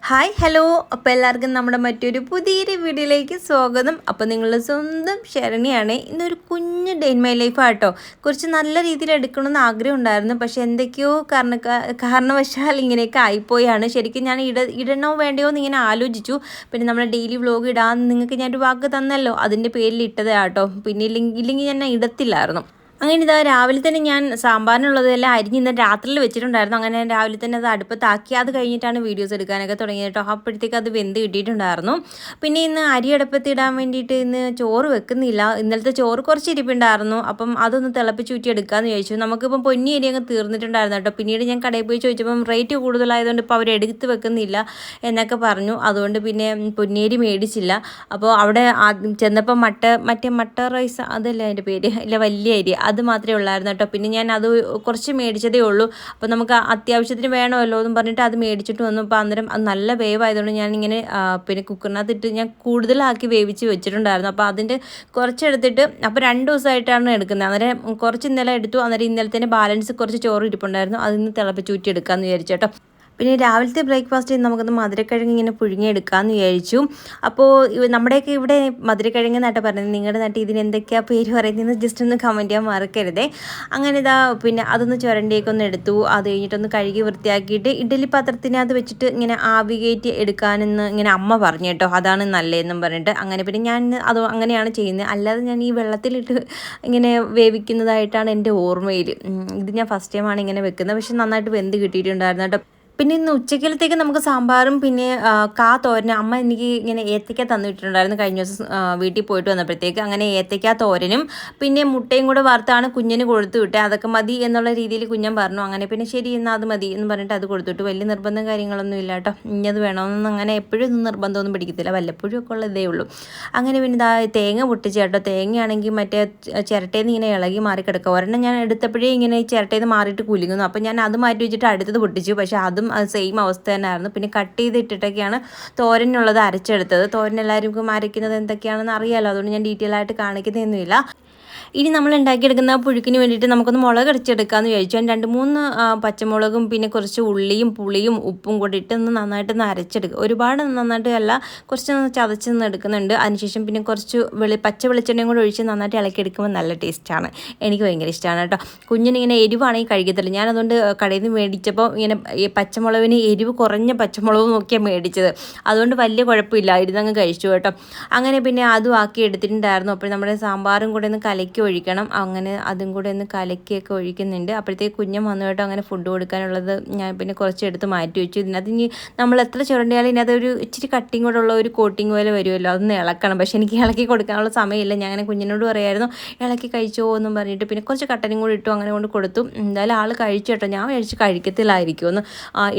Hi hello അപ്പോൾ എല്ലാവർക്കും നമ്മുടെ മറ്റൊരു പുതിയൊരു വീഡിയോയിലേക്ക് സ്വാഗതം. അപ്പോൾ നിങ്ങളുടെ സ്വന്തം ശരണിയാണ്. ഇന്നൊരു കുഞ്ഞ് ഡേ ഇൻ മൈ ലൈഫ് ആട്ടോ. കുറച്ച് നല്ല രീതിയിൽ എടുക്കണമെന്ന് ആഗ്രഹം ഉണ്ടായിരുന്നു, പക്ഷേ എന്തൊക്കെയോ കാരണവശാൽ ഇങ്ങനെയൊക്കെ ആയിപ്പോയാണ്. ശരിക്കും ഞാൻ ഇടണോ വേണ്ടയോ എന്ന് ഇങ്ങനെ ആലോചിച്ചു. പിന്നെ നമ്മുടെ ഡെയിലി വ്ലോഗ് ഇടാൻ നിങ്ങൾക്ക് ഞാനൊരു വാക്ക് തന്നല്ലോ, അതിൻ്റെ പേരിൽ ഇട്ടതാട്ടോ. പിന്നെ ഇല്ലെങ്കിൽ ഞാൻ ഇടത്തില്ലായിരുന്നു. അങ്ങനെ ഇതാ രാവിലെ തന്നെ ഞാൻ സാമ്പാറിനുള്ളതെല്ലാം അരിഞ്ഞ് ഇന്ന് രാത്രിയിൽ വെച്ചിട്ടുണ്ടായിരുന്നു. അങ്ങനെ രാവിലെ തന്നെ അത് അടുപ്പത്താക്കി അത് കഴിഞ്ഞിട്ടാണ് വീഡിയോസ് എടുക്കാനൊക്കെ തുടങ്ങിയത് കേട്ടോ. അപ്പോഴത്തേക്ക് അത് വെന്ത് കിട്ടിയിട്ടുണ്ടായിരുന്നു. പിന്നെ ഇന്ന് അരി അടുപ്പത്തിടാൻ വേണ്ടിയിട്ട് ഇന്ന് ചോറ് വെക്കുന്നില്ല. ഇന്നലത്തെ ചോറ് കുറച്ച് ഇരിപ്പുണ്ടായിരുന്നു. അപ്പം അതൊന്ന് തിളപ്പിച്ചൂറ്റി എടുക്കാമെന്ന് ചോദിച്ചു. നമുക്കിപ്പം പൊന്നി അരി അങ്ങ് തീർന്നിട്ടുണ്ടായിരുന്നു കേട്ടോ. പിന്നീട് ഞാൻ കടയിൽ പോയി ചോദിച്ചപ്പം റേറ്റ് കൂടുതലായതുകൊണ്ട് ഇപ്പോൾ അവർ എടുത്ത് വെക്കുന്നില്ല എന്നൊക്കെ പറഞ്ഞു. അതുകൊണ്ട് പിന്നെ പൊന്നിയരി മേടിച്ചില്ല. അപ്പോൾ അവിടെ ചെന്നപ്പോൾ മറ്റേ മട്ട റൈസ് അതല്ല അതിൻ്റെ പേര്, ഇല്ല വലിയ അരി അത് മാത്രമേ ഉള്ളായിരുന്നു കേട്ടോ. പിന്നെ ഞാൻ അത് കുറച്ച് മേടിച്ചതേ ഉള്ളൂ. അപ്പോൾ നമുക്ക് അത്യാവശ്യത്തിന് വേണമല്ലോ എന്നും പറഞ്ഞിട്ട് അത് മേടിച്ചിട്ട് വന്നു. അപ്പോൾ അന്നേരം അത് നല്ല വേവായതുകൊണ്ട് ഞാനിങ്ങനെ പിന്നെ കുക്കറിനകത്തിട്ട് ഞാൻ കൂടുതലാക്കി വേവിച്ച് വെച്ചിട്ടുണ്ടായിരുന്നു. അപ്പോൾ അതിൻ്റെ കുറച്ചെടുത്തിട്ട് അപ്പോൾ 2 ദിവസമായിട്ടാണ് എടുക്കുന്നത്. അന്നേരം കുറച്ച് ഇന്നലെ എടുത്തു. അന്നേരം ഇന്നലത്തെ ബാലൻസ് കുറച്ച് ചോറ് ഇരിപ്പുണ്ടായിരുന്നു, അതിന് തിളപ്പിച്ചൂറ്റി എടുക്കാമെന്ന് വിചാരിച്ചു കേട്ടോ. പിന്നെ രാവിലത്തെ ബ്രേക്ക്ഫാസ്റ്റ് നമുക്കൊന്ന് മധുരക്കിഴങ്ങ് ഇങ്ങനെ പുഴുങ്ങിയെടുക്കാമെന്ന് വിചാരിച്ചു. അപ്പോൾ നമ്മുടെയൊക്കെ ഇവിടെ മധുരക്കിഴങ്ങ് എന്നാട്ടോ പറയുന്നത്. നിങ്ങളുടെ നാട്ടിൽ ഇതിന് എന്തൊക്കെയാണ് പേര് പറയുന്നത് ജസ്റ്റ് ഒന്ന് കമൻറ്റ് ചെയ്യാൻ മറക്കരുതേ. അങ്ങനെ ഇതാ പിന്നെ അതൊന്ന് ചുരണ്ടിയൊക്കെ എടുത്തു. അത് കഴിഞ്ഞിട്ടൊന്ന് കഴുകി വൃത്തിയാക്കിയിട്ട് ഇഡ്ഡലി പാത്രത്തിനകത്ത് വെച്ചിട്ട് ഇങ്ങനെ ആവി കയറ്റി എടുക്കാനെന്ന് ഇങ്ങനെ അമ്മ പറഞ്ഞു കേട്ടോ. അതാണ് നല്ലതെന്നും പറഞ്ഞിട്ട് അങ്ങനെ പിന്നെ ഞാൻ അത് അങ്ങനെയാണ് ചെയ്യുന്നത്. അല്ലാതെ ഞാൻ ഈ വെള്ളത്തിലിട്ട് ഇങ്ങനെ വേവിക്കുന്നതായിട്ടാണ് എൻ്റെ ഓർമ്മയിൽ. ഇത് ഞാൻ ഫസ്റ്റ് ടൈമാണ് ഇങ്ങനെ വെക്കുന്നത്. പക്ഷെ നന്നായിട്ട് വെന്ത് കിട്ടിയിട്ടുണ്ടായിരുന്നു കേട്ടോ. പിന്നെ ഇന്ന് ഉച്ചക്കലത്തേക്ക് നമുക്ക് സാമ്പാറും പിന്നെ തോരനും അമ്മ എനിക്ക് ഇങ്ങനെ ഏത്തയ്ക്ക തന്നിട്ടുണ്ടായിരുന്നു കഴിഞ്ഞ ദിവസം വീട്ടിൽ പോയിട്ട് വന്നപ്പോഴത്തേക്ക്. അങ്ങനെ ഏത്തയ്ക്ക തോരനും പിന്നെ മുട്ടയും കൂടെ വറുത്താണ് കുഞ്ഞിന് കൊടുത്തു വിട്ടത്. അതൊക്കെ മതി എന്നുള്ള രീതിയിൽ കുഞ്ഞൻ പറഞ്ഞു. അങ്ങനെ പിന്നെ ശരി എന്നാൽ അത് മതി എന്ന് പറഞ്ഞിട്ട് അത് കൊടുത്തുവിട്ടു. വലിയ നിർബന്ധം കാര്യങ്ങളൊന്നും ഇല്ല കേട്ടോ. ഇന്നത് വേണമെന്നൊന്നും അങ്ങനെ എപ്പോഴും ഒന്നും നിർബന്ധമൊന്നും പിടിക്കത്തില്ല, വല്ലപ്പോഴും ഒക്കെ ഉള്ളതേ ഉള്ളൂ. അങ്ങനെ പിന്നെ ഇതാ തേങ്ങ പൊട്ടിച്ച് കേട്ടോ. തേങ്ങയാണെങ്കിൽ മറ്റേ ചിരട്ടയിൽ നിന്ന് ഇങ്ങനെ ഇളകി മാറി കിടക്കുക. ഒരെണ്ണം ഞാൻ എടുത്തപ്പോഴേ ഇങ്ങനെ ചിരട്ടയിൽ നിന്ന് മാറിയിട്ട് കുലുങ്ങുന്നു. അപ്പോൾ ഞാൻ അത് മാറ്റി വെച്ചിട്ട് അടുത്തത് പൊട്ടിച്ചു. പക്ഷേ അതും അത് സെയിം അവസ്ഥ തന്നെയായിരുന്നു. പിന്നെ കട്ട് ചെയ്തിട്ടിട്ടൊക്കെയാണ് തോരനുള്ളത് അരച്ചെടുത്തത്. തോരൻ എല്ലാവർക്കും അരയ്ക്കുന്നത് എന്തൊക്കെയാണെന്ന് അറിയാമല്ലോ, അതുകൊണ്ട് ഞാൻ ഡീറ്റെയിൽ ആയിട്ട് കാണിക്കുന്നതൊന്നുമില്ല. ഇനി നമ്മൾ ഉണ്ടാക്കിയെടുക്കുന്ന പുഴുക്കിന് വേണ്ടിയിട്ട് നമുക്കൊന്ന് മുളക് അരച്ചെടുക്കാമെന്ന് വിചാരിച്ചു. 2-3 പച്ചമുളകും പിന്നെ കുറച്ച് ഉള്ളിയും പുളിയും ഉപ്പും കൂടി ഇട്ടൊന്ന് നന്നായിട്ടൊന്ന് അരച്ചെടുക്കുക. ഒരുപാട് നന്നായിട്ട് അല്ല, കുറച്ചൊന്ന് ചതച്ചൊന്ന് എടുക്കുന്നുണ്ട്. അതിനുശേഷം പിന്നെ കുറച്ച് പച്ച വെളിച്ചെണ്ണയും കൂടെ ഒഴിച്ച് നന്നായിട്ട് ഇളക്കിയെടുക്കുമ്പോൾ നല്ല ടേസ്റ്റാണ്. എനിക്ക് ഭയങ്കര ഇഷ്ടമാണ് കേട്ടോ. കുഞ്ഞിനിങ്ങനെ എരിവാണെങ്കിൽ കഴിക്കത്തില്ല. ഞാനതുകൊണ്ട് കടയിൽ നിന്ന് മേടിച്ചപ്പോൾ ഇങ്ങനെ ഈ പച്ചമുളകിന് എരിവ് കുറഞ്ഞ പച്ചമുളക് നോക്കിയാണ് മേടിച്ചത്. അതുകൊണ്ട് വലിയ കുഴപ്പമില്ല, ഇരുന്നങ്ങ് കഴിച്ചു കേട്ടോ. അങ്ങനെ പിന്നെ അതും ആക്കി എടുത്തിട്ടുണ്ടായിരുന്നു. അപ്പോൾ നമ്മുടെ സാമ്പാറും കൂടെ ഒന്ന് കലക്കി ഒഴിക്കണം. അങ്ങനെ അതും കൂടെ ഒന്ന് കലക്കിയൊക്കെ ഒഴിക്കുന്നുണ്ട്. അപ്പോഴത്തേക്ക് കുഞ്ഞൻ വന്നു കേട്ടോ. അങ്ങനെ ഫുഡ് കൊടുക്കാനുള്ളത് ഞാൻ പിന്നെ കുറച്ചെടുത്ത് മാറ്റി വെച്ചു. ഇതിനകത്ത് ഇനി നമ്മൾ എത്ര ചുരണ്ടിയാലും ഇതിനകത്തൊരു ഇച്ചിരി കട്ടിങ് കൂടെ ഉള്ള ഒരു കോട്ടിങ് പോലെ വരുമല്ലോ, അതൊന്ന് ഇളക്കണം. പക്ഷേ എനിക്ക് ഇളക്കി കൊടുക്കാനുള്ള സമയമില്ല. ഞാൻ അങ്ങനെ കുഞ്ഞിനോട് പറയായിരുന്നു ഇളക്കി കഴിച്ചോ എന്നും പറഞ്ഞിട്ട്. പിന്നെ കുറച്ച് കട്ടനും കൂടി ഇട്ടു, അങ്ങനെ കൊണ്ട് കൊടുത്തു. എന്തായാലും ആൾ കഴിച്ചു കേട്ടോ. ഞാൻ കഴിച്ച് കഴിക്കത്തില്ലായിരിക്കും ഒന്ന്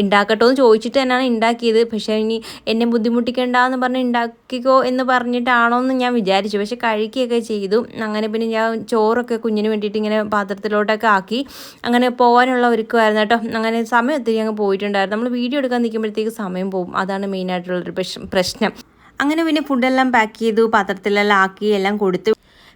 ഉണ്ടാക്കട്ടോ എന്ന് ചോദിച്ചിട്ട് തന്നെയാണ് ഉണ്ടാക്കിയത്. പക്ഷേ ഇനി എന്നെ ബുദ്ധിമുട്ടിക്കണ്ടെന്ന് പറഞ്ഞ് ഉണ്ടാക്കിക്കോ എന്ന് പറഞ്ഞിട്ടാണോ എന്ന് ഞാൻ വിചാരിച്ചു. പക്ഷേ കഴിക്കുകയൊക്കെ ചെയ്തു. അങ്ങനെ പിന്നെ ഞാൻ ചോറൊക്കെ കുഞ്ഞിന് വേണ്ടിയിട്ട് ഇങ്ങനെ പാത്രത്തിലോട്ടൊക്കെ ആക്കി അങ്ങനെ പോകാനുള്ള ഒരുക്കമായിരുന്നു കേട്ടോ. അങ്ങനെ സമയം ഒത്തിരി അങ്ങ് പോയിട്ടുണ്ടായിരുന്നു. നമ്മൾ വീഡിയോ എടുക്കാൻ നിൽക്കുമ്പോഴത്തേക്ക് സമയം പോകും, അതാണ് മെയിനായിട്ടുള്ളൊരു പ്രശ്നം. അങ്ങനെ പിന്നെ ഫുഡെല്ലാം പാക്ക് ചെയ്തു, പാത്രത്തിലെല്ലാം ആക്കി എല്ലാം കൊടുത്തു.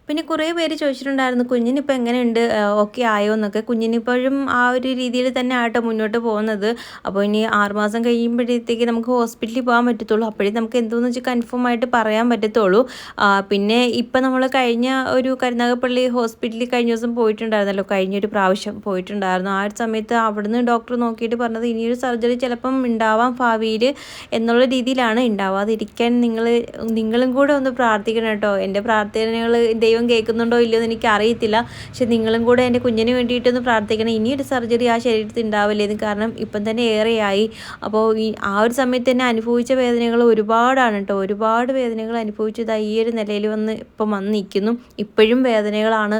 പിന്നെ കുറേ പേര് ചോദിച്ചിട്ടുണ്ടായിരുന്നു കുഞ്ഞിനിപ്പോൾ എങ്ങനെയുണ്ട്, ഓക്കെ ആയോ എന്നൊക്കെ. കുഞ്ഞിനിപ്പോഴും ആ ഒരു രീതിയിൽ തന്നെ ആട്ടോ മുന്നോട്ട് പോകുന്നത്. അപ്പോൾ ഇനി 6 മാസം കഴിയുമ്പോഴത്തേക്ക് നമുക്ക് ഹോസ്പിറ്റലിൽ പോകാൻ പറ്റത്തുള്ളൂ. അപ്പോഴേ നമുക്ക് എന്തോന്ന് വെച്ചാൽ കൺഫേം ആയിട്ട് പറയാൻ പറ്റത്തുള്ളൂ. പിന്നെ ഇപ്പം നമ്മൾ കഴിഞ്ഞ ഒരു കരുനാഗപ്പള്ളി ഹോസ്പിറ്റലിൽ കഴിഞ്ഞ ദിവസം പോയിട്ടുണ്ടായിരുന്നല്ലോ, കഴിഞ്ഞൊരു പ്രാവശ്യം പോയിട്ടുണ്ടായിരുന്നു. ആ ഒരു സമയത്ത് അവിടുന്ന് ഡോക്ടർ നോക്കിയിട്ട് പറഞ്ഞത് ഇനിയൊരു സർജറി ചിലപ്പം ഉണ്ടാവാം ഭാവിയിൽ എന്നുള്ള രീതിയിലാണ്. ഉണ്ടാവാതിരിക്കാൻ നിങ്ങളും കൂടെ ഒന്ന് പ്രാർത്ഥിക്കണം കേട്ടോ. എൻ്റെ പ്രാർത്ഥനകൾ ദൈവം കേൾക്കുന്നുണ്ടോ ഇല്ലയോ എന്ന് എനിക്ക് അറിയത്തില്ല. പക്ഷെ നിങ്ങളും കൂടെ എൻ്റെ കുഞ്ഞിന് വേണ്ടിയിട്ടൊന്ന് പ്രാർത്ഥിക്കണം. ഇനിയൊരു സർജറി ആ ശരീരത്തിൽ ഉണ്ടാവില്ലേന്ന്. കാരണം ഇപ്പം തന്നെ ഏറെയായി. അപ്പോൾ ആ ഒരു സമയത്ത് തന്നെ അനുഭവിച്ച വേദനകൾ ഒരുപാടാണ് കേട്ടോ. ഒരുപാട് വേദനകൾ അനുഭവിച്ചത് ഈ ഒരു നിലയിൽ ഇപ്പം വന്ന് നിൽക്കുന്നു. ഇപ്പോഴും വേദനകളാണ്.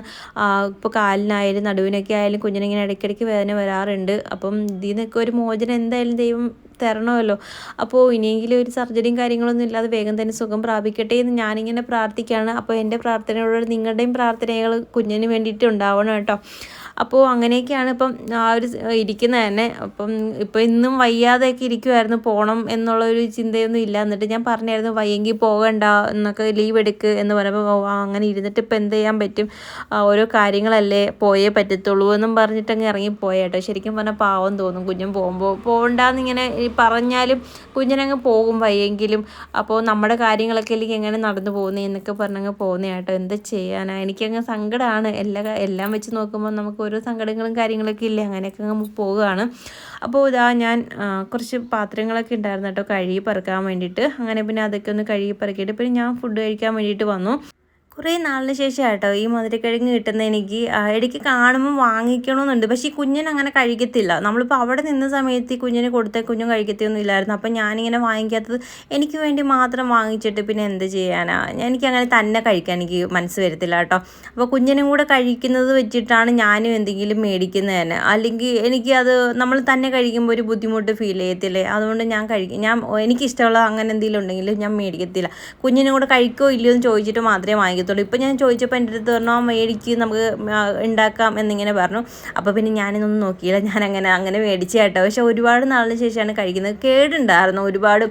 ഇപ്പോൾ കാലിനായാലും നടുവിനൊക്കെ ആയാലും കുഞ്ഞിനിങ്ങനെ ഇടയ്ക്കിടയ്ക്ക് വേദന വരാറുണ്ട്. അപ്പം ഇതിൽ നിന്നൊക്കെ ഒരു മോചനം എന്തായാലും ദൈവം തരണമല്ലോ. അപ്പോൾ ഇനിയെങ്കിലും ഒരു സർജറിയും കാര്യങ്ങളൊന്നും ഇല്ലാതെ വേഗം തന്നെ സുഖം പ്രാപിക്കട്ടെ എന്ന് ഞാനിങ്ങനെ പ്രാർത്ഥിക്കുകയാണ്. അപ്പോൾ എൻ്റെ പ്രാർത്ഥനയോട് നിങ്ങളുടെയും പ്രാർത്ഥനകൾ കുഞ്ഞിന് വേണ്ടിയിട്ട് ഉണ്ടാവണം കേട്ടോ. അപ്പോൾ അങ്ങനെയൊക്കെയാണ് ഇപ്പം ആ ഒരു ഇരിക്കുന്നത് തന്നെ. അപ്പം ഇപ്പോൾ ഇന്നും വയ്യാതെയൊക്കെ ഇരിക്കുമായിരുന്നു, പോകണം എന്നുള്ളൊരു ചിന്തയൊന്നും ഇല്ല. എന്നിട്ട് ഞാൻ പറഞ്ഞായിരുന്നു വയ്യെങ്കിൽ പോകണ്ട എന്നൊക്കെ, ലീവ് എടുക്ക് എന്ന് പറയുമ്പോൾ അങ്ങനെ ഇരുന്നിട്ട് ഇപ്പം എന്ത് ചെയ്യാൻ പറ്റും, ഓരോ കാര്യങ്ങളല്ലേ, പോയേ പറ്റത്തുള്ളൂ എന്നും പറഞ്ഞിട്ടങ്ങ് ഇറങ്ങിപ്പോയേട്ടോ. ശരിക്കും പറഞ്ഞാൽ പാവം തോന്നും കുഞ്ഞും പോകുമ്പോൾ. പോകണ്ടെന്നിങ്ങനെ പറഞ്ഞാലും കുഞ്ഞിനങ്ങ് പോകും വയ്യെങ്കിലും. അപ്പോൾ നമ്മുടെ കാര്യങ്ങളൊക്കെ അല്ലെങ്കിൽ എങ്ങനെ നടന്നു പോകുന്നത് എന്നൊക്കെ പറഞ്ഞങ്ങ് പോകുന്നതാട്ടോ. എന്താ ചെയ്യാനാ, എനിക്കങ്ങ് സങ്കടമാണ്. എല്ലാം വെച്ച് നോക്കുമ്പോൾ നമുക്ക് ഓരോ സങ്കടങ്ങളും കാര്യങ്ങളൊക്കെ ഇല്ലേ, അങ്ങനെയൊക്കെ അങ്ങ് പോവുകയാണ്. അപ്പോൾ ഇതാ ഞാൻ കുറച്ച് പാത്രങ്ങളൊക്കെ ഉണ്ടായിരുന്നു കേട്ടോ കഴുകി പറക്കാൻ വേണ്ടിയിട്ട്. അങ്ങനെ പിന്നെ അതൊക്കെ ഒന്ന് കഴുകി പറക്കിയിട്ട് പിന്നെ ഞാൻ ഫുഡ് കഴിക്കാൻ വേണ്ടിയിട്ട് വന്നു. കുറേ നാളിന് ശേഷം കേട്ടോ ഈ മധുരക്കിഴങ്ങ് കിട്ടുന്ന എനിക്ക്. ഇടയ്ക്ക് കാണുമ്പോൾ വാങ്ങിക്കണമെന്നുണ്ട്, പക്ഷേ ഈ കുഞ്ഞിന് അങ്ങനെ കഴിക്കത്തില്ല. നമ്മളിപ്പോൾ അവിടെ നിന്ന സമയത്ത് ഈ കുഞ്ഞിന് കൊടുത്ത കുഞ്ഞും കഴിക്കത്തൊന്നും ഇല്ലായിരുന്നു. അപ്പം ഞാനിങ്ങനെ വാങ്ങിക്കാത്തത് എനിക്ക് വേണ്ടി മാത്രം വാങ്ങിച്ചിട്ട് പിന്നെ എന്ത് ചെയ്യാനാ, എനിക്കങ്ങനെ തന്നെ കഴിക്കാൻ എനിക്ക് മനസ്സ് വരത്തില്ല കേട്ടോ. അപ്പോൾ കുഞ്ഞിനും കൂടെ കഴിക്കുന്നത് വെച്ചിട്ടാണ് ഞാനും എന്തെങ്കിലും മേടിക്കുന്നത് തന്നെ. അല്ലെങ്കിൽ എനിക്കത് നമ്മൾ തന്നെ കഴിക്കുമ്പോൾ ഒരു ബുദ്ധിമുട്ട് ഫീൽ ചെയ്യത്തില്ലേ, അതുകൊണ്ട് എനിക്കിഷ്ടമുള്ള അങ്ങനെ എന്തെങ്കിലും ഉണ്ടെങ്കിൽ ഞാൻ മേടിക്കത്തില്ല. കുഞ്ഞിനും കൂടെ കഴിക്കോ ഇല്ലയോ എന്ന് ചോദിച്ചിട്ട് മാത്രമേ വാങ്ങിക്കത്തുള്ളൂ. ഇപ്പം ഞാൻ ചോദിച്ചപ്പോൾ എൻ്റെ അടുത്ത് പറഞ്ഞു മേടിക്ക്, നമുക്ക് ഉണ്ടാക്കാം എന്നിങ്ങനെ പറഞ്ഞു. അപ്പോൾ പിന്നെ ഞാനിതൊന്നും നോക്കിയില്ല, അങ്ങനെ മേടിച്ച കേട്ടോ. പക്ഷേ ഒരുപാട് നാളിന് ശേഷമാണ് കഴിക്കുന്നത്. കേടുണ്ടായിരുന്നു ഒരുപാട്,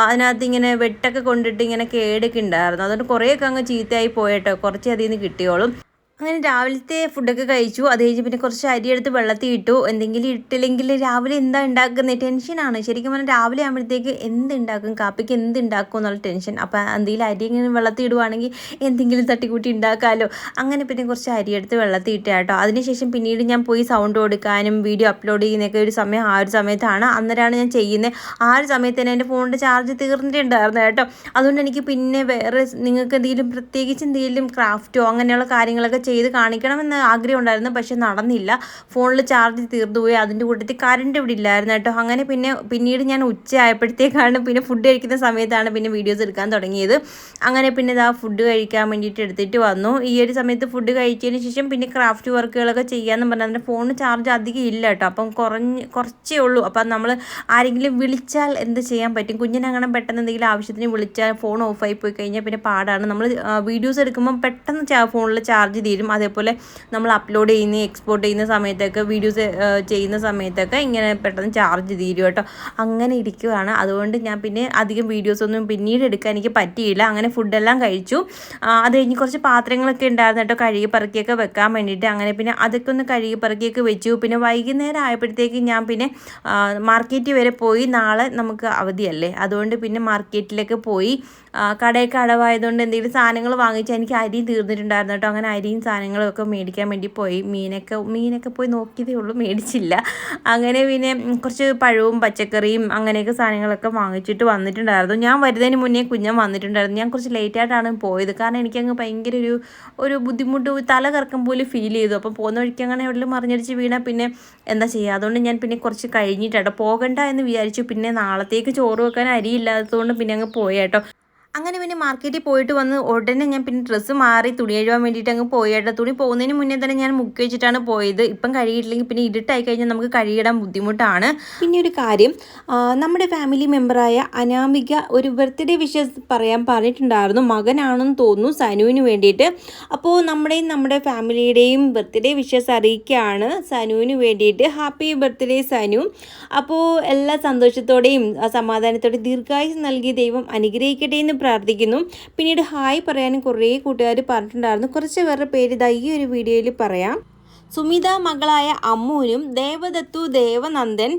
അതിനകത്ത് ഇങ്ങനെ വെട്ടൊക്കെ കൊണ്ടിട്ട് ഇങ്ങനെ കേടൊക്കെ ഉണ്ടായിരുന്നു. അതുകൊണ്ട് കുറേയൊക്കെ അങ്ങ് ചീത്തയായി പോയേട്ടോ, കുറച്ചേ അതിൽ നിന്ന് കിട്ടിയോളും. അങ്ങനെ രാവിലത്തെ ഫുഡൊക്കെ കഴിച്ചു. അത് കഴിഞ്ഞ് പിന്നെ കുറച്ച് അരി എടുത്ത് വെള്ളത്തിൽ ഇട്ടു. എന്തെങ്കിലും ഇട്ടില്ലെങ്കിൽ രാവിലെ എന്താ ഉണ്ടാക്കുന്നത് ടെൻഷനാണ്. ശരിക്കും പറഞ്ഞാൽ രാവിലെ ആകുമ്പോഴത്തേക്ക് എന്തുണ്ടാക്കും, കാപ്പിക്ക് എന്തുണ്ടാക്കും എന്നുള്ള ടെൻഷൻ. അപ്പോൾ എന്തെങ്കിലും അരി ഇങ്ങനെ വെള്ളത്തിൽ ഇടുവാണെങ്കിൽ എന്തെങ്കിലും തട്ടിക്കൂട്ടി ഉണ്ടാക്കാമല്ലോ. അങ്ങനെ പിന്നെ കുറച്ച് അരി എടുത്ത് വെള്ളത്തിൽ ഇട്ട കേട്ടോ. അതിനുശേഷം പിന്നീട് ഞാൻ പോയി സൗണ്ട് കൊടുക്കാനും വീഡിയോ അപ്ലോഡ് ചെയ്യുന്നതൊക്കെ ഒരു സമയം, ആ ഒരു സമയത്താണ്, അന്നേരമാണ് ഞാൻ ചെയ്യുന്നത്. ആ ഒരു സമയത്ത് തന്നെ എൻ്റെ ഫോണിൻ്റെ ചാർജ് തീർന്നിട്ടുണ്ടായിരുന്നു കേട്ടോ. അതുകൊണ്ട് എനിക്ക് പിന്നെ വേറെ നിങ്ങൾക്ക് പ്രത്യേകിച്ച് എന്തെങ്കിലും ക്രാഫ്റ്റോ അങ്ങനെയുള്ള കാര്യങ്ങളൊക്കെ ചെയ്ത് കാണിക്കണമെന്ന് ആഗ്രഹം ഉണ്ടായിരുന്നു, പക്ഷെ നടന്നില്ല. ഫോണിൽ ചാർജ് തീർന്നുപോയി. അതിൻ്റെ കൂട്ടത്തിൽ കറണ്ട് ഇവിടെ ഇല്ലായിരുന്നു കേട്ടോ. അങ്ങനെ പിന്നീട് ഞാൻ ഉച്ച ആയപ്പോഴത്തേക്കാണ്, പിന്നെ ഫുഡ് കഴിക്കുന്ന സമയത്താണ് പിന്നെ വീഡിയോസ് എടുക്കാൻ തുടങ്ങിയത്. അങ്ങനെ പിന്നെ ഇതാ ഫുഡ് കഴിക്കാൻ വേണ്ടിയിട്ട് എടുത്തിട്ട് വന്നു. ഈ ഒരു സമയത്ത് ഫുഡ് കഴിച്ചതിന് ശേഷം പിന്നെ ക്രാഫ്റ്റ് വർക്കുകളൊക്കെ ചെയ്യാമെന്ന് പറഞ്ഞാൽ അതിൻ്റെ ഫോണിന് ചാർജ് അധികം ഇല്ല കേട്ടോ. അപ്പം കുറച്ചേ ഉള്ളൂ. അപ്പം നമ്മൾ ആരെങ്കിലും വിളിച്ചാൽ എന്ത് ചെയ്യാൻ പറ്റും, കുഞ്ഞിനങ്ങനെ പെട്ടെന്ന് എന്തെങ്കിലും ആവശ്യത്തിന് വിളിച്ചാൽ ഫോൺ ഓഫായി പോയി കഴിഞ്ഞാൽ പിന്നെ പാടാണ്. നമ്മൾ വീഡിയോസ് എടുക്കുമ്പം പെട്ടെന്ന് ഫോണിൽ ചാർജ് തീരും. അതേപോലെ നമ്മൾ അപ്ലോഡ് ചെയ്യുന്ന എക്സ്പോർട്ട് ചെയ്യുന്ന സമയത്തൊക്കെ വീഡിയോസ് ചെയ്യുന്ന സമയത്തൊക്കെ ഇങ്ങനെ പെട്ടെന്ന് ചാർജ് തീരും കേട്ടോ. അങ്ങനെ ഇരിക്കുകയാണ്. അതുകൊണ്ട് ഞാൻ പിന്നെ അധികം വീഡിയോസൊന്നും പിന്നീട് എടുക്കാൻ എനിക്ക് പറ്റിയില്ല. അങ്ങനെ ഫുഡെല്ലാം കഴിച്ചു. അത് കഴിഞ്ഞ് കുറച്ച് പാത്രങ്ങളൊക്കെ ഉണ്ടായിരുന്നു കേട്ടോ കഴുകി പറക്കിയൊക്കെ വെക്കാൻ വേണ്ടിയിട്ട്. അങ്ങനെ പിന്നെ അതൊക്കെ ഒന്ന് കഴുകി പറക്കിയൊക്കെ വെച്ചു. പിന്നെ വൈകുന്നേരം ആയപ്പോഴത്തേക്ക് ഞാൻ പിന്നെ മാർക്കറ്റിൽ വരെ പോയി. നാളെ നമുക്ക് അവധിയല്ലേ, അതുകൊണ്ട് പിന്നെ മാർക്കറ്റിലേക്ക് പോയി. കടയൊക്കെ അടവായതുകൊണ്ട് എന്തെങ്കിലും സാധനങ്ങൾ വാങ്ങിച്ചാൽ എനിക്ക് അരി തീർന്നിട്ടുണ്ടായിരുന്നു കേട്ടോ. അങ്ങനെ അരിയും സാധനങ്ങളും ഒക്കെ മേടിക്കാൻ വേണ്ടി പോയി. മീനൊക്കെ പോയി നോക്കിയതേ ഉള്ളൂ, മേടിച്ചില്ല. അങ്ങനെ പിന്നെ കുറച്ച് പഴവും പച്ചക്കറിയും അങ്ങനെയൊക്കെ സാധനങ്ങളൊക്കെ വാങ്ങിച്ചിട്ട് വന്നിട്ടുണ്ടായിരുന്നു. ഞാൻ വരുന്നതിന് മുന്നേ കുഞ്ഞൻ വന്നിട്ടുണ്ടായിരുന്നു. ഞാൻ കുറച്ച് ലേറ്റായിട്ടാണ് പോയത്, കാരണം എനിക്കങ്ങ് ഭയങ്കര ഒരു ബുദ്ധിമുട്ട്, തല കറക്കം പോലെ ഫീൽ ചെയ്തു. അപ്പോൾ പോകുന്ന വഴിക്ക് അങ്ങനെ എവിടെയും മറിഞ്ഞടിച്ച് വീണാൽ പിന്നെ എന്താ ചെയ്യുക. അതുകൊണ്ട് ഞാൻ പിന്നെ കുറച്ച് കഴിഞ്ഞിട്ടാട്ടോ, പോകണ്ട എന്ന് വിചാരിച്ചു. പിന്നെ നാളത്തേക്ക് ചോറ് വെക്കാൻ അരി ഇല്ലാത്തതുകൊണ്ട് പിന്നെ അങ്ങ് പോയേട്ടോ. അങ്ങനെ പിന്നെ മാർക്കറ്റിൽ പോയിട്ട് വന്ന് ഉടനെ ഞാൻ പിന്നെ ഡ്രസ്സ് മാറി തുണി കഴുകാൻ വേണ്ടിയിട്ട് അങ്ങ് പോയേട്ടോ. തുണി പോകുന്നതിന് മുന്നേ തന്നെ ഞാൻ മുക്കി വെച്ചിട്ടാണ് പോയത്. ഇപ്പം കഴുകിയിട്ടില്ലെങ്കിൽ പിന്നെ ഇരുട്ടായി കഴിഞ്ഞാൽ നമുക്ക് കഴുകിയിടാൻ ബുദ്ധിമുട്ടാണ്. പിന്നെ ഒരു കാര്യം, നമ്മുടെ ഫാമിലി മെമ്പറായ അനാമിക ഒരു ബർത്ത്ഡേ വിഷസ് പറയാൻ പറഞ്ഞിട്ടുണ്ടായിരുന്നു. മകനാണെന്ന് തോന്നുന്നു, സനുവിന് വേണ്ടിയിട്ട്. അപ്പോൾ നമ്മുടെ ഫാമിലിയുടെയും ബർത്ത്ഡേ വിഷസ് അറിയിക്കുകയാണ് സനുവിന് വേണ്ടിയിട്ട്. Happy birthday Sanu. അപ്പോൾ എല്ലാ സന്തോഷത്തോടെയും സമാധാനത്തോടെയും ദീർഘായുസ് നൽകി ദൈവം അനുഗ്രഹിക്കട്ടെ എന്ന് പ്രാർത്ഥിക്കുന്നു. പിന്നീട് ഹായ് പറയാനും കുറേ കൂട്ടുകാർ പറഞ്ഞിട്ടുണ്ടായിരുന്നു. കുറച്ച് പേരുടെ പേര് ഈ ഒരു വീഡിയോയിൽ പറയാം. സുമിത മകളായ അമ്മുവിനും, ദേവദത്തു ദേവനന്ദൻ,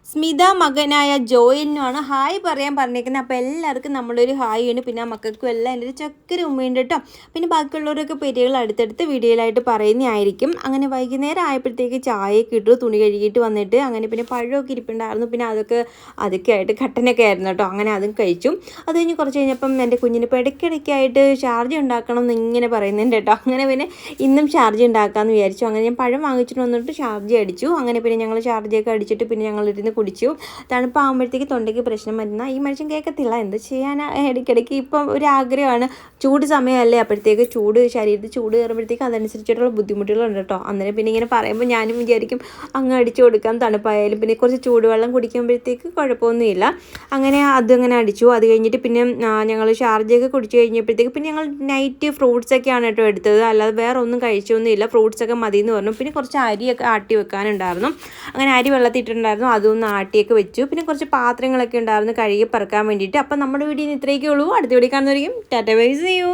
സ്മിത മകനായ ജോയലിനുമാണ് ഹായ് പറയാൻ പറഞ്ഞേക്കുന്നത്. അപ്പോൾ എല്ലാവർക്കും നമ്മളൊരു ഹായ് ഉണ്ട്. പിന്നെ മക്കൾക്കും എല്ലാം എൻ്റെ ഒരു ചക്കര ഉമ്മയുണ്ട് കേട്ടോ. പിന്നെ ബാക്കിയുള്ളവരൊക്കെ പേരുകൾ അടുത്തടുത്ത് വീഡിയോയിലായിട്ട് പറയുന്നതായിരിക്കും. അങ്ങനെ വൈകുന്നേരം ആയപ്പോഴത്തേക്ക് ചായയൊക്കെ ഇട്ടു, തുണി കഴുകിയിട്ട് വന്നിട്ട്. അങ്ങനെ പിന്നെ പഴമൊക്കെ ഇരിപ്പുണ്ടായിരുന്നു. പിന്നെ അതൊക്കെ ആയിട്ട് കട്ടനൊക്കെ ആയിരുന്നു കേട്ടോ. അങ്ങനെ അതും കഴിച്ചു. അത് കഴിഞ്ഞ് കുറച്ച് കഴിഞ്ഞപ്പം എൻ്റെ കുഞ്ഞിനിപ്പോൾ ഇടയ്ക്കിടയ്ക്കായിട്ട് ഷാർജ ഉണ്ടാക്കണം എന്ന് ഇങ്ങനെ പറയുന്നുണ്ട് കേട്ടോ. അങ്ങനെ പിന്നെ ഇന്നും ഷാർജ ഉണ്ടാക്കാമെന്ന് വിചാരിച്ചു. അങ്ങനെ ഞാൻ പഴം വാങ്ങിച്ചിട്ട് വന്നിട്ട് ഷാർജ അടിച്ചു. അങ്ങനെ പിന്നെ ഞങ്ങൾ ഷാർജയൊക്കെ അടിച്ചിട്ട് പിന്നെ ഞങ്ങളിരുന്ന് കുടിച്ചു. തണുപ്പാകുമ്പോഴത്തേക്ക് തൊണ്ടയ്ക്ക് പ്രശ്നം വരുന്ന ഈ മനുഷ്യൻ കേൾക്കത്തില്ല, എന്ത് ചെയ്യാനാ. ഇടയ്ക്കിടയ്ക്ക് ഇപ്പം ഒരു ആഗ്രഹമാണ്, ചൂട് സമയമല്ലേ, അപ്പോഴത്തേക്ക് ശരീരത്തിൽ ചൂട് കയറുമ്പോഴത്തേക്ക് അതനുസരിച്ചിട്ടുള്ള ബുദ്ധിമുട്ടുകളുണ്ട് കേട്ടോ. അന്നേരം പിന്നെ ഇങ്ങനെ പറയുമ്പോൾ ഞാനും വിചാരിക്കും അങ്ങ് അടിച്ചു കൊടുക്കാം തണുപ്പായാലും. പിന്നെ കുറച്ച് ചൂടുവെള്ളം കുടിക്കുമ്പോഴത്തേക്ക് കുഴപ്പമൊന്നുമില്ല. അങ്ങനെ അതങ്ങനെ അടിച്ചു. അത് കഴിഞ്ഞിട്ട് പിന്നെ ഞങ്ങൾ ഷാർജയൊക്കെ കുടിച്ച് കഴിഞ്ഞപ്പോഴത്തേക്ക് പിന്നെ ഞങ്ങൾ നൈറ്റ് ഫ്രൂട്ട്സൊക്കെയാണ് കേട്ടോ എടുത്തത്, അല്ലാതെ വേറെ ഒന്നും കഴിച്ചൊന്നുമില്ല. ഫ്രൂട്ട്സൊക്കെ മതി എന്ന് പറഞ്ഞു. പിന്നെ കുറച്ച് അരിയൊക്കെ ആട്ടി വെക്കാനുണ്ടായിരുന്നു, അങ്ങനെ അരി വെള്ളത്തിട്ടുണ്ടായിരുന്നു, അതൊന്ന് ആട്ടിയൊക്കെ വെച്ചു. പിന്നെ കുറച്ച് പാത്രങ്ങളൊക്കെ ഉണ്ടായിരുന്നു കഴുകി പറക്കാൻ വേണ്ടിയിട്ട്. അപ്പം നമ്മുടെ വീഡിയോ ഇത്രയൊക്കെ ഉള്ളൂ. അടുത്ത വീഡിയോ കാണുന്നവരെയും ടാറ്റ ബൈ, സീ യു.